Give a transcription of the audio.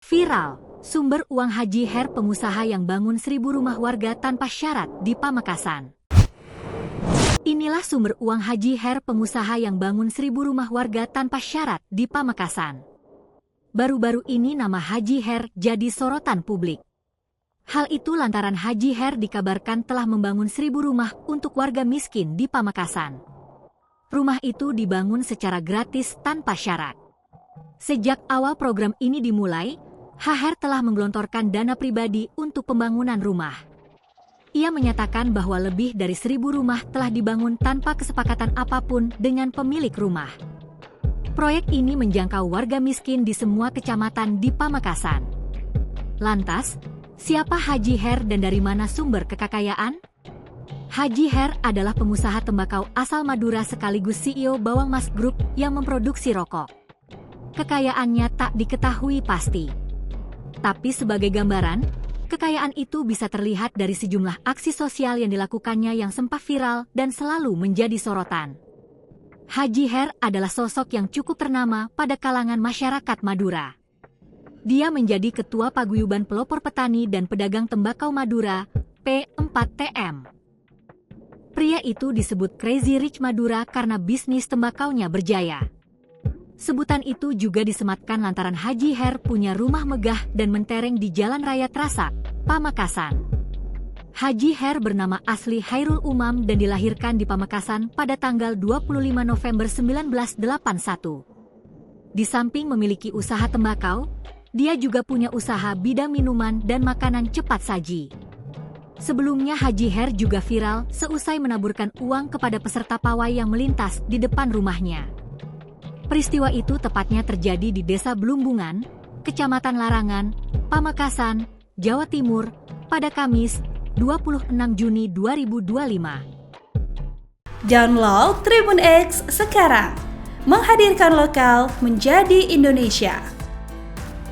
Viral, sumber uang Haji Her pengusaha yang bangun 1.000 rumah warga tanpa syarat di Pamekasan. Inilah sumber uang Haji Her pengusaha yang bangun 1.000 rumah warga tanpa syarat di Pamekasan. Baru-baru ini nama Haji Her jadi sorotan publik. Hal itu lantaran Haji Her dikabarkan telah membangun 1.000 rumah untuk warga miskin di Pamekasan. Rumah itu dibangun secara gratis tanpa syarat. Sejak awal program ini dimulai, Her telah menggelontorkan dana pribadi untuk pembangunan rumah. Ia menyatakan bahwa lebih dari 1.000 rumah telah dibangun tanpa kesepakatan apapun dengan pemilik rumah. Proyek ini menjangkau warga miskin di semua kecamatan di Pamekasan. Lantas, siapa Haji Her dan dari mana sumber kekayaan? Haji Her adalah pengusaha tembakau asal Madura sekaligus CEO Bawang Mas Group yang memproduksi rokok. Kekayaannya tak diketahui pasti. Tapi sebagai gambaran, kekayaan itu bisa terlihat dari sejumlah aksi sosial yang dilakukannya yang sempat viral dan selalu menjadi sorotan. Haji Her adalah sosok yang cukup ternama pada kalangan masyarakat Madura. Dia menjadi Ketua Paguyuban Pelopor Petani dan Pedagang Tembakau Madura, P4TM. Pria itu disebut Crazy Rich Madura karena bisnis tembakaunya berjaya. Sebutan itu juga disematkan lantaran Haji Her punya rumah megah dan mentereng di Jalan Raya Trasak, Pamekasan. Haji Her bernama asli Hairul Umam dan dilahirkan di Pamekasan pada tanggal 25 November 1981. Di samping memiliki usaha tembakau, dia juga punya usaha bidang minuman dan makanan cepat saji. Sebelumnya Haji Her juga viral seusai menaburkan uang kepada peserta pawai yang melintas di depan rumahnya. Peristiwa itu tepatnya terjadi di Desa Belumbungan, Kecamatan Larangan, Pamekasan, Jawa Timur, pada Kamis, 26 Juni 2025. Download Tribun X sekarang, menghadirkan lokal menjadi Indonesia.